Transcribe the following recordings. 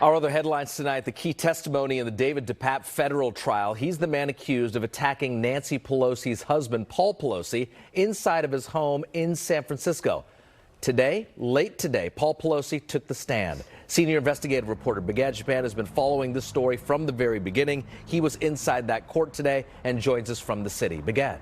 Our other headlines tonight, the key testimony in the David DePape federal trial. He's the man accused of attacking Nancy Pelosi's husband, Paul Pelosi, inside of his home in San Francisco. Today, late today, Paul Pelosi took the stand. Senior investigative reporter Bigad Shaban has been following this story from the very beginning. He was inside that court today and joins us from the city. Bigad.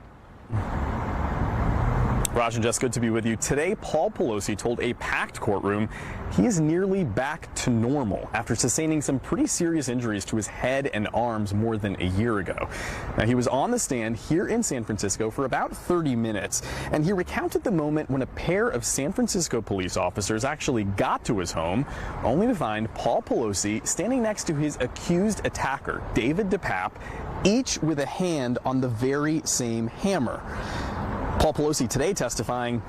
Raj and Jess, good to be with you. Today, Paul Pelosi told a packed courtroom he is nearly back to normal after sustaining some pretty serious injuries to his head and arms more than a year ago. Now, he was on the stand here in San Francisco for about 30 minutes, and he recounted the moment when a pair of San Francisco police officers actually got to his home, only to find Paul Pelosi standing next to his accused attacker, David DePape, each with a hand on the very same hammer. Paul Pelosi today testifying,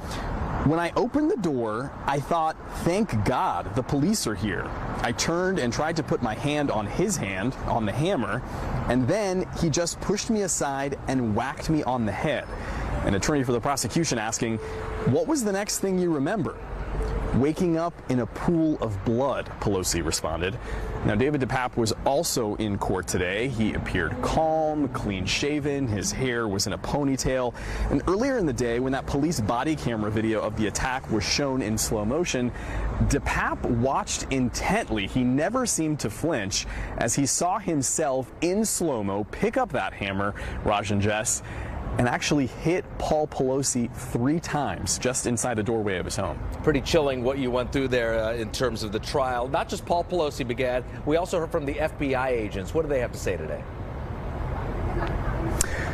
"When I opened the door, I thought, thank God the police are here. I turned and tried to put my hand on his hand, on the hammer, and then he just pushed me aside and whacked me on the head." An attorney for the prosecution asking, "What was the next thing you remember?" "Waking up in a pool of blood," Pelosi responded. Now, David DePape was also in court today. He appeared calm, clean-shaven, his hair was in a ponytail. And earlier in the day, when that police body camera video of the attack was shown in slow motion, DePape watched intently. He never seemed to flinch as he saw himself in slow-mo pick up that hammer, Raj and Jess, and actually hit Paul Pelosi 3 times just inside the doorway of his home. Pretty chilling what you went through there in terms of the trial. Not just Paul Pelosi, Bigad. We also heard from the FBI agents. What do they have to say today?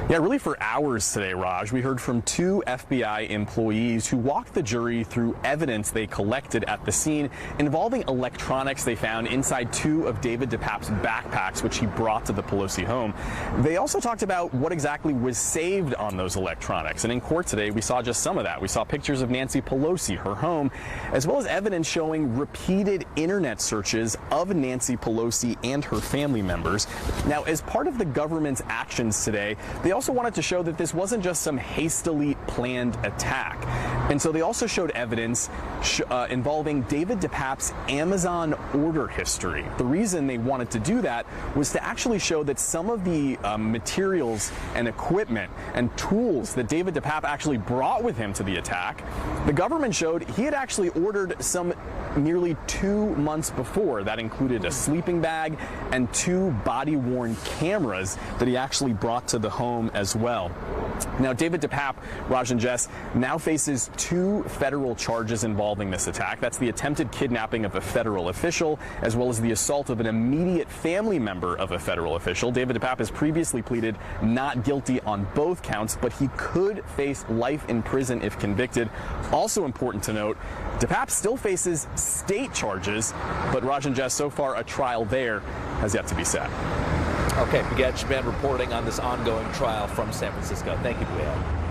Yeah, really for hours today, Raj, we heard from 2 FBI employees who walked the jury through evidence they collected at the scene involving electronics they found inside 2 of David DePape's backpacks, which he brought to the Pelosi home. They also talked about what exactly was saved on those electronics. And in court today, we saw just some of that. We saw pictures of Nancy Pelosi, her home, as well as evidence showing repeated internet searches of Nancy Pelosi and her family members. Now, as part of the government's actions today, they also wanted to show that this wasn't just some hastily planned attack. And so they also showed evidence involving David DePape's Amazon order history. The reason they wanted to do that was to actually show that some of the materials and equipment and tools that David DePape actually brought with him to the attack, the government showed he had actually ordered some nearly 2 months before. That included a sleeping bag and 2 body-worn cameras that he actually brought to the home as well. Now, David DePape, Raj and Jess, now faces 2 federal charges involving this attack. That's the attempted kidnapping of a federal official, as well as the assault of an immediate family member of a federal official. David DePape has previously pleaded not guilty on both counts, but he could face life in prison if convicted. Also important to note, DePape still faces state charges, but Raj and Jess, so far a trial there has yet to be set. Okay, Bigad Shaban reporting on this ongoing trial from San Francisco. Thank you, Bigad.